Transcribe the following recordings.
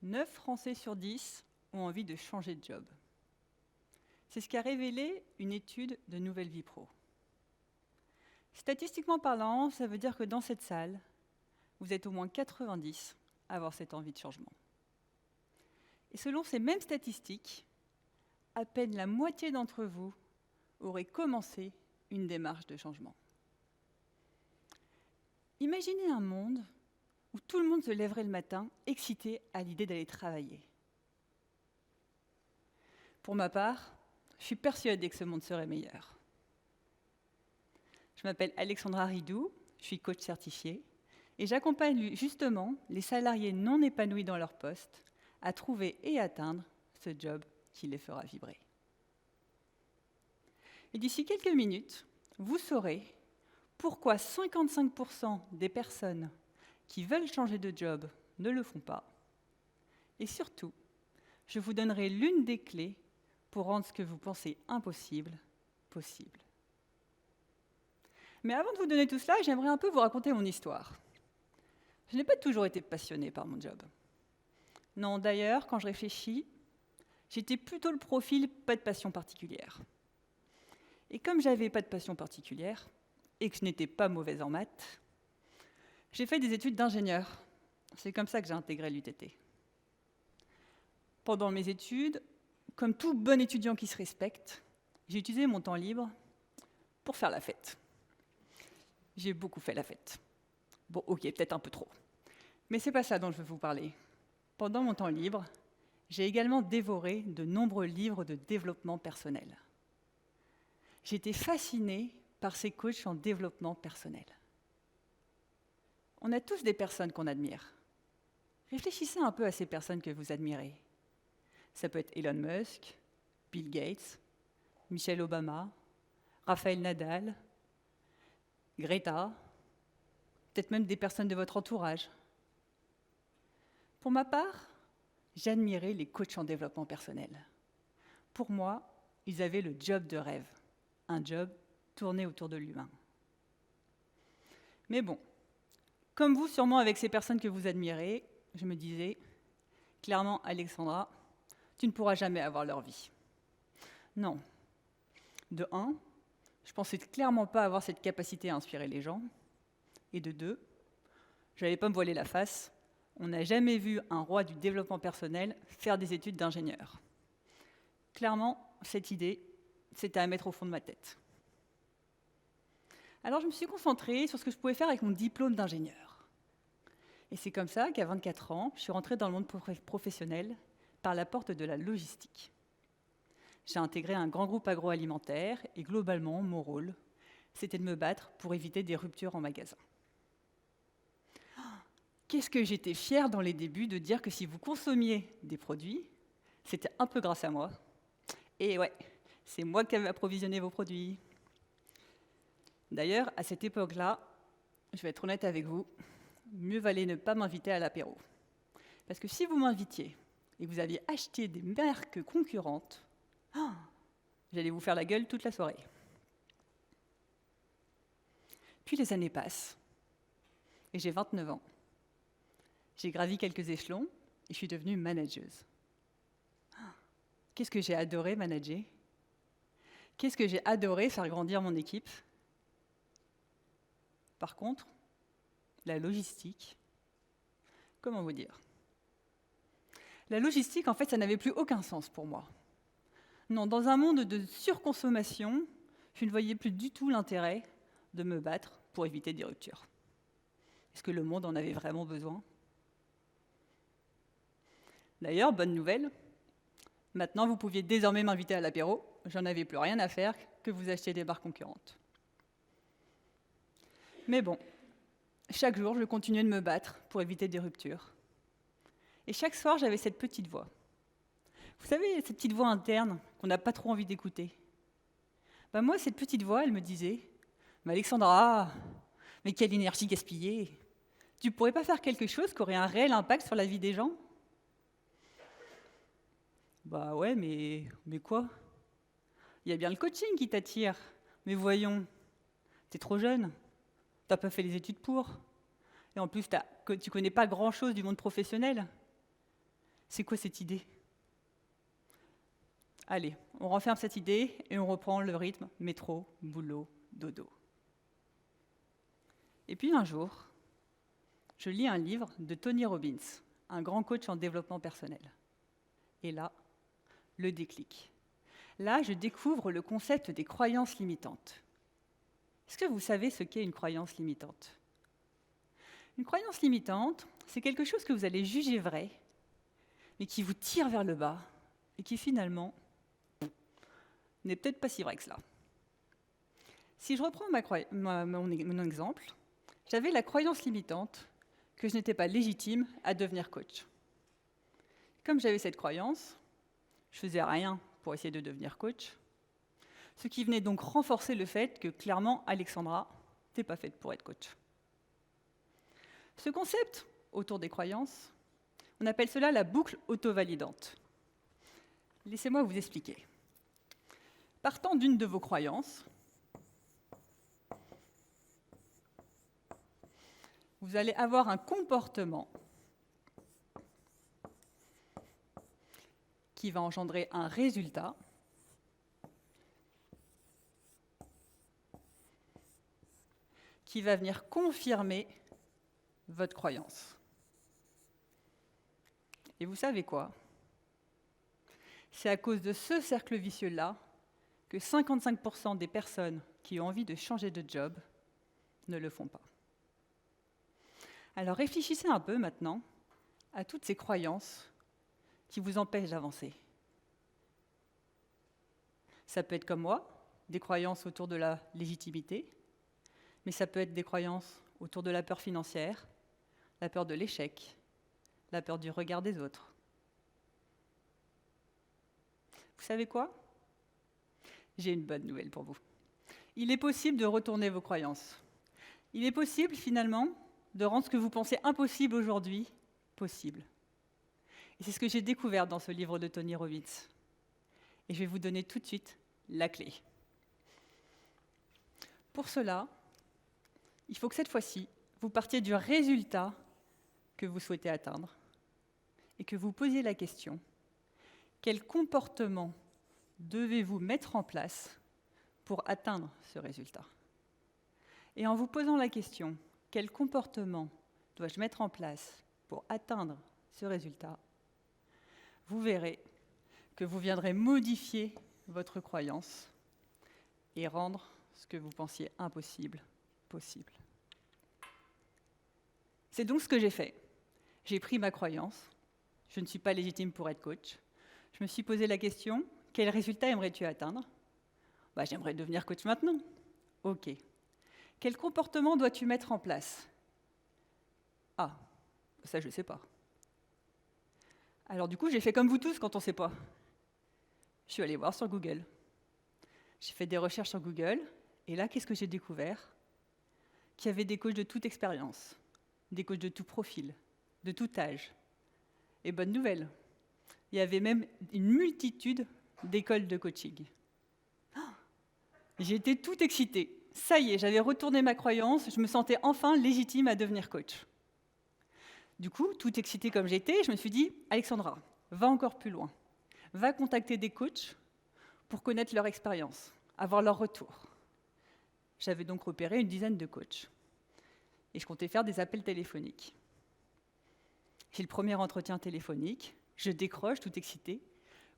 9 Français sur 10 ont envie de changer de job. C'est ce qu'a révélé une étude de Nouvelle Vie Pro. Statistiquement parlant, ça veut dire que dans cette salle, vous êtes au moins 90 à avoir cette envie de changement. Et selon ces mêmes statistiques, à peine la moitié d'entre vous auraient commencé une démarche de changement. Imaginez un monde où tout le monde se lèverait le matin excité à l'idée d'aller travailler. Pour ma part, je suis persuadée que ce monde serait meilleur. Je m'appelle Alexandra Ridou, je suis coach certifiée et j'accompagne justement les salariés non épanouis dans leur poste à trouver et atteindre ce job qui les fera vibrer. Et d'ici quelques minutes, vous saurez pourquoi 55% des personnes qui veulent changer de job ne le font pas. Et surtout, je vous donnerai l'une des clés pour rendre ce que vous pensez impossible, possible. Mais avant de vous donner tout cela, j'aimerais un peu vous raconter mon histoire. Je n'ai pas toujours été passionnée par mon job. Non, d'ailleurs, quand je réfléchis, j'étais plutôt le profil pas de passion particulière. Et comme j'avais pas de passion particulière, et que je n'étais pas mauvaise en maths, j'ai fait des études d'ingénieur. C'est comme ça que j'ai intégré l'UTT. Pendant mes études, comme tout bon étudiant qui se respecte, j'ai utilisé mon temps libre pour faire la fête. J'ai beaucoup fait la fête. Bon, ok, peut-être un peu trop. Mais c'est pas ça dont je veux vous parler. Pendant mon temps libre, j'ai également dévoré de nombreux livres de développement personnel. J'étais fascinée par ces coachs en développement personnel. On a tous des personnes qu'on admire. Réfléchissez un peu à ces personnes que vous admirez. Ça peut être Elon Musk, Bill Gates, Michelle Obama, Raphaël Nadal, Greta, peut-être même des personnes de votre entourage. Pour ma part, j'admirais les coachs en développement personnel. Pour moi, ils avaient le job de rêve, un job tourné autour de l'humain. Mais bon, comme vous, sûrement avec ces personnes que vous admirez, je me disais, clairement, Alexandra, tu ne pourras jamais avoir leur vie. Non. De un, je pensais clairement pas avoir cette capacité à inspirer les gens. Et de deux, je n'allais pas me voiler la face. On n'a jamais vu un roi du développement personnel faire des études d'ingénieur. Clairement, cette idée, c'était à mettre au fond de ma tête. Alors je me suis concentrée sur ce que je pouvais faire avec mon diplôme d'ingénieur. Et c'est comme ça qu'à 24 ans, je suis rentrée dans le monde professionnel par la porte de la logistique. J'ai intégré un grand groupe agroalimentaire et globalement, mon rôle, c'était de me battre pour éviter des ruptures en magasin. Qu'est-ce que j'étais fière dans les débuts de dire que si vous consommiez des produits, c'était un peu grâce à moi. Et ouais, c'est moi qui avais approvisionné vos produits. D'ailleurs, à cette époque-là, je vais être honnête avec vous, mieux valait ne pas m'inviter à l'apéro. Parce que si vous m'invitiez et que vous aviez acheté des marques concurrentes, j'allais vous faire la gueule toute la soirée. Puis les années passent, et j'ai 29 ans. J'ai gravi quelques échelons, et je suis devenue manageuse. Qu'est-ce que j'ai adoré manager? Qu'est-ce que j'ai adoré faire grandir mon équipe? Par contre, la logistique, comment vous dire? La logistique, en fait, ça n'avait plus aucun sens pour moi. Non, dans un monde de surconsommation, je ne voyais plus du tout l'intérêt de me battre pour éviter des ruptures. Est-ce que le monde en avait vraiment besoin? D'ailleurs, bonne nouvelle, maintenant vous pouviez désormais m'inviter à l'apéro, j'en avais plus rien à faire que vous achetiez des barres concurrentes. Mais bon, chaque jour, je continuais de me battre pour éviter des ruptures. Et chaque soir, j'avais cette petite voix. Vous savez, cette petite voix interne qu'on n'a pas trop envie d'écouter. Moi, cette petite voix, elle me disait « Mais Alexandra, mais quelle énergie gaspillée! Tu ne pourrais pas faire quelque chose qui aurait un réel impact sur la vie des gens ?» Bah ouais, mais quoi? Il y a bien le coaching qui t'attire. Mais voyons, t'es trop jeune, t'as pas fait les études pour. Et en plus, tu connais pas grand-chose du monde professionnel. C'est quoi cette idée? Allez, on renferme cette idée et on reprend le rythme métro, boulot, dodo. Et puis un jour, je lis un livre de Tony Robbins, un grand coach en développement personnel. Et là, le déclic. Là, je découvre le concept des croyances limitantes. Est-ce que vous savez ce qu'est une croyance limitante? Une croyance limitante, c'est quelque chose que vous allez juger vrai, mais qui vous tire vers le bas, et qui finalement n'est peut-être pas si vrai que cela. Si je reprends mon exemple, j'avais la croyance limitante que je n'étais pas légitime à devenir coach. Comme j'avais cette croyance, je faisais rien pour essayer de devenir coach, ce qui venait donc renforcer le fait que clairement, Alexandra, t'es pas faite pour être coach. Ce concept autour des croyances, on appelle cela la boucle auto-validante. Laissez-moi vous expliquer. Partant d'une de vos croyances, vous allez avoir un comportement qui va engendrer un résultat qui va venir confirmer votre croyance. Et vous savez quoi? C'est à cause de ce cercle vicieux-là que 55% des personnes qui ont envie de changer de job ne le font pas. Alors réfléchissez un peu maintenant à toutes ces croyances qui vous empêchent d'avancer. Ça peut être comme moi, des croyances autour de la légitimité, mais ça peut être des croyances autour de la peur financière, la peur de l'échec, la peur du regard des autres. Vous savez quoi? J'ai une bonne nouvelle pour vous. Il est possible de retourner vos croyances. Il est possible, finalement, de rendre ce que vous pensez impossible aujourd'hui, possible. Et c'est ce que j'ai découvert dans ce livre de Tony Robbins. Et je vais vous donner tout de suite la clé. Pour cela, il faut que cette fois-ci, vous partiez du résultat que vous souhaitez atteindre et que vous posiez la question: quel comportement devez-vous mettre en place pour atteindre ce résultat? Et en vous posant la question, quel comportement dois-je mettre en place pour atteindre ce résultat, vous verrez que vous viendrez modifier votre croyance et rendre ce que vous pensiez impossible, possible. C'est donc ce que j'ai fait. J'ai pris ma croyance, je ne suis pas légitime pour être coach. Je me suis posé la question, quel résultat aimerais-tu atteindre? J'aimerais devenir coach maintenant. Ok. Quel comportement dois-tu mettre en place? Ah, ça je ne sais pas. Alors du coup, j'ai fait comme vous tous quand on ne sait pas. Je suis allée voir sur Google. J'ai fait des recherches sur Google, et là, qu'est-ce que j'ai découvert? Qu'il y avait des coachs de toute expérience, des coachs de tout profil, de tout âge. Et bonne nouvelle, il y avait même une multitude d'écoles de coaching. J'étais toute excitée. Ça y est, j'avais retourné ma croyance, je me sentais enfin légitime à devenir coach. Du coup, toute excitée comme j'étais, je me suis dit, Alexandra, va encore plus loin. Va contacter des coachs pour connaître leur expérience, avoir leur retour. J'avais donc repéré une dizaine de coachs. Et je comptais faire des appels téléphoniques. J'ai le premier entretien téléphonique, je décroche, toute excitée.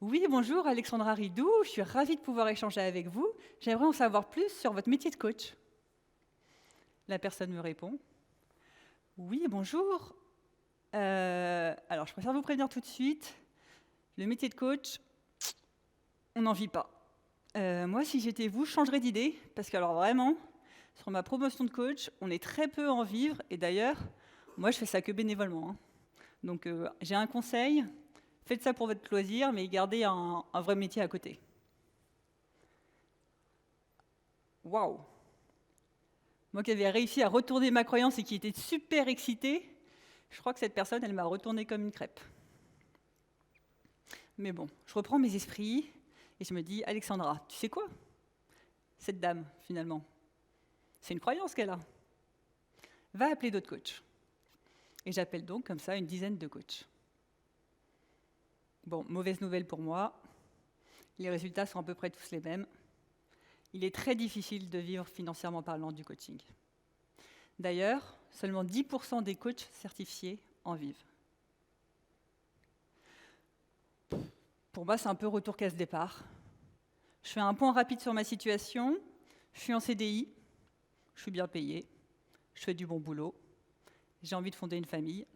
Oui, bonjour, Alexandra Ridou, je suis ravie de pouvoir échanger avec vous. J'aimerais en savoir plus sur votre métier de coach. La personne me répond. Oui, bonjour. Alors, je préfère vous prévenir tout de suite. Le métier de coach, on n'en vit pas. Moi, si j'étais vous, je changerais d'idée, parce que alors vraiment, sur ma promotion de coach, on est très peu à en vivre, et d'ailleurs, moi, je fais ça que bénévolement. Hein. Donc, j'ai un conseil, faites ça pour votre loisir, mais gardez un vrai métier à côté. Waouh! Moi qui avais réussi à retourner ma croyance et qui était super excitée, je crois que cette personne, elle m'a retournée comme une crêpe. Mais bon, je reprends mes esprits et je me dis, Alexandra, tu sais quoi? Cette dame, finalement, c'est une croyance qu'elle a. Va appeler d'autres coachs. Et j'appelle donc comme ça une dizaine de coachs. Bon, mauvaise nouvelle pour moi, les résultats sont à peu près tous les mêmes. Il est très difficile de vivre financièrement parlant du coaching. D'ailleurs, seulement 10% des coachs certifiés en vivent. Pour moi, c'est un peu retour case départ. Je fais un point rapide sur ma situation. Je suis en CDI, je suis bien payée, je fais du bon boulot, j'ai envie de fonder une famille.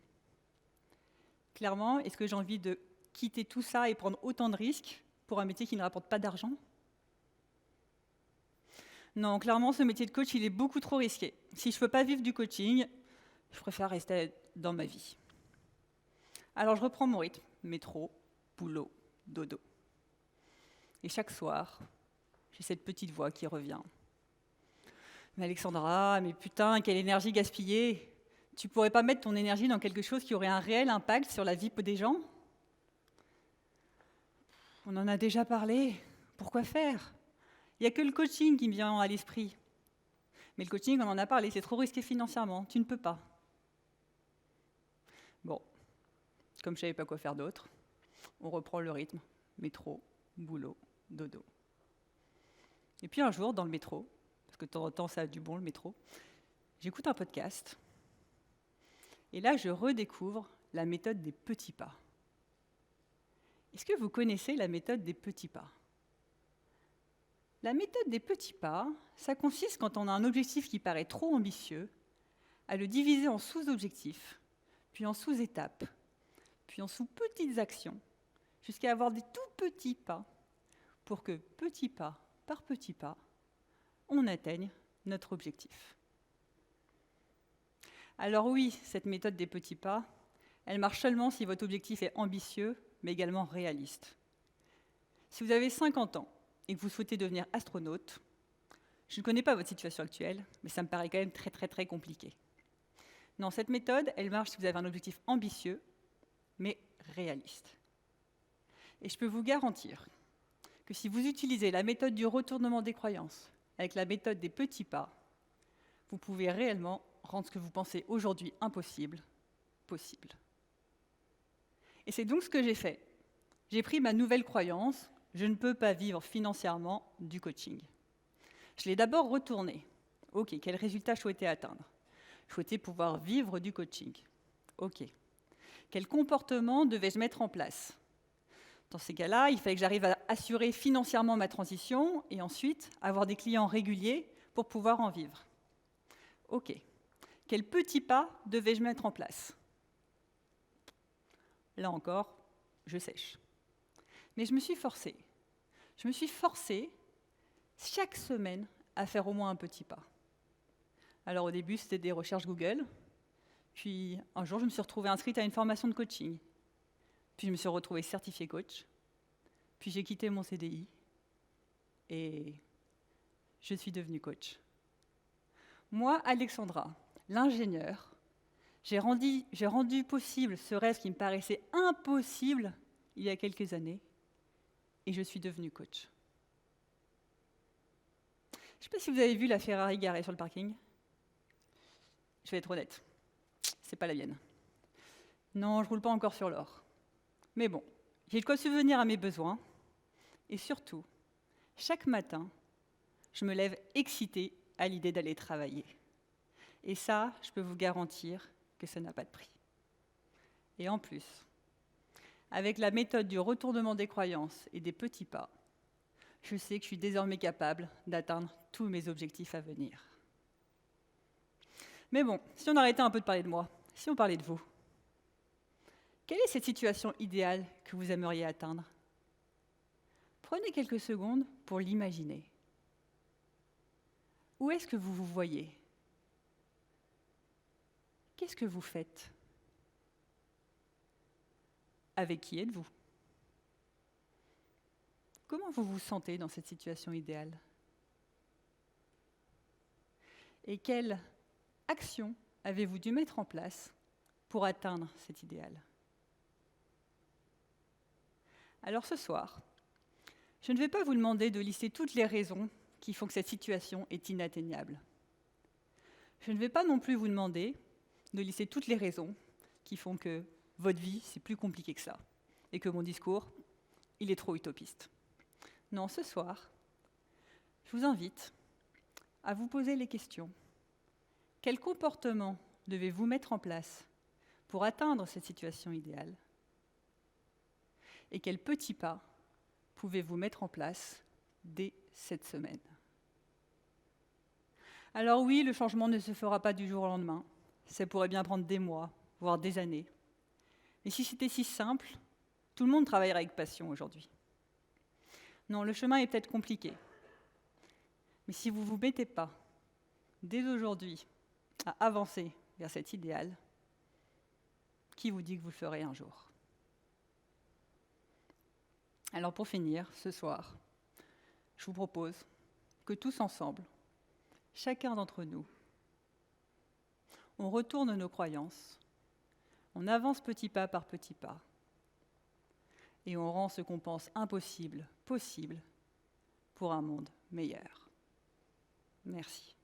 Clairement, est-ce que j'ai envie de quitter tout ça et prendre autant de risques pour un métier qui ne rapporte pas d'argent? Non, clairement, ce métier de coach, il est beaucoup trop risqué. Si je ne peux pas vivre du coaching, je préfère rester dans ma vie. Alors je reprends mon rythme, métro, boulot, dodo. Et chaque soir, j'ai cette petite voix qui revient. Mais Alexandra, mais putain, quelle énergie gaspillée! Tu pourrais pas mettre ton énergie dans quelque chose qui aurait un réel impact sur la vie des gens? On en a déjà parlé. Pourquoi faire? Il n'y a que le coaching qui me vient à l'esprit. Mais le coaching, on en a parlé, c'est trop risqué financièrement. Tu ne peux pas. Bon, comme je ne savais pas quoi faire d'autre, on reprend le rythme. Métro, boulot, dodo. Et puis un jour, dans le métro, parce que de temps en temps, ça a du bon, le métro, j'écoute un podcast. Et là, je redécouvre la méthode des petits pas. Est-ce que vous connaissez la méthode des petits pas? La méthode des petits pas, ça consiste, quand on a un objectif qui paraît trop ambitieux, à le diviser en sous-objectifs, puis en sous-étapes, puis en sous-petites actions, jusqu'à avoir des tout petits pas, pour que, petit pas par petit pas, on atteigne notre objectif. Alors oui, cette méthode des petits pas, elle marche seulement si votre objectif est ambitieux, mais également réaliste. Si vous avez 50 ans et que vous souhaitez devenir astronaute, je ne connais pas votre situation actuelle, mais ça me paraît quand même très compliqué. Non, cette méthode, elle marche si vous avez un objectif ambitieux, mais réaliste. Et je peux vous garantir que si vous utilisez la méthode du retournement des croyances avec la méthode des petits pas, vous pouvez réellement rendre ce que vous pensez aujourd'hui impossible, possible. Et c'est donc ce que j'ai fait. J'ai pris ma nouvelle croyance, je ne peux pas vivre financièrement du coaching. Je l'ai d'abord retournée. Ok, quel résultat je souhaitais atteindre? Je souhaitais pouvoir vivre du coaching. Ok. Quel comportement devais-je mettre en place? Dans ces cas-là, il fallait que j'arrive à assurer financièrement ma transition et ensuite avoir des clients réguliers pour pouvoir en vivre. Ok. Quels petits pas devais-je mettre en place? Là encore, je sèche. Mais je me suis forcée. Je me suis forcée chaque semaine à faire au moins un petit pas. Alors au début, c'était des recherches Google. Puis un jour, je me suis retrouvée inscrite à une formation de coaching. Puis je me suis retrouvée certifiée coach. Puis j'ai quitté mon CDI. Et je suis devenue coach. Moi, Alexandra, l'ingénieure, j'ai rendu possible ce rêve qui me paraissait impossible il y a quelques années. Et je suis devenue coach. Je ne sais pas si vous avez vu la Ferrari garée sur le parking. Je vais être honnête, c'est pas la mienne. Non, je ne roule pas encore sur l'or. Mais bon, j'ai de quoi subvenir à mes besoins. Et surtout, chaque matin, je me lève excitée à l'idée d'aller travailler. Et ça, je peux vous garantir que ça n'a pas de prix. Et en plus, avec la méthode du retournement des croyances et des petits pas, je sais que je suis désormais capable d'atteindre tous mes objectifs à venir. Mais bon, si on arrêtait un peu de parler de moi, si on parlait de vous, quelle est cette situation idéale que vous aimeriez atteindre? Prenez quelques secondes pour l'imaginer. Où est-ce que vous vous voyez? Qu'est-ce que vous faites? Avec qui êtes-vous? Comment vous vous sentez dans cette situation idéale? Et quelle action avez-vous dû mettre en place pour atteindre cet idéal? Alors ce soir, je ne vais pas vous demander de lister toutes les raisons qui font que cette situation est inatteignable. Je ne vais pas non plus vous demander de lister toutes les raisons qui font que votre vie, c'est plus compliqué que ça. et que mon discours, il est trop utopiste. Non, ce soir, je vous invite à vous poser les questions. Quel comportement devez-vous mettre en place pour atteindre cette situation idéale? Et quels petits pas pouvez-vous mettre en place dès cette semaine? Alors oui, le changement ne se fera pas du jour au lendemain. Ça pourrait bien prendre des mois, voire des années. Mais si c'était si simple, tout le monde travaillerait avec passion aujourd'hui. Non, le chemin est peut-être compliqué. Mais si vous ne vous mettez pas, dès aujourd'hui, à avancer vers cet idéal, qui vous dit que vous le ferez un jour? Alors pour finir, ce soir, je vous propose que tous ensemble, chacun d'entre nous, on retourne nos croyances, on avance petit pas par petit pas, et on rend ce qu'on pense impossible possible pour un monde meilleur. Merci.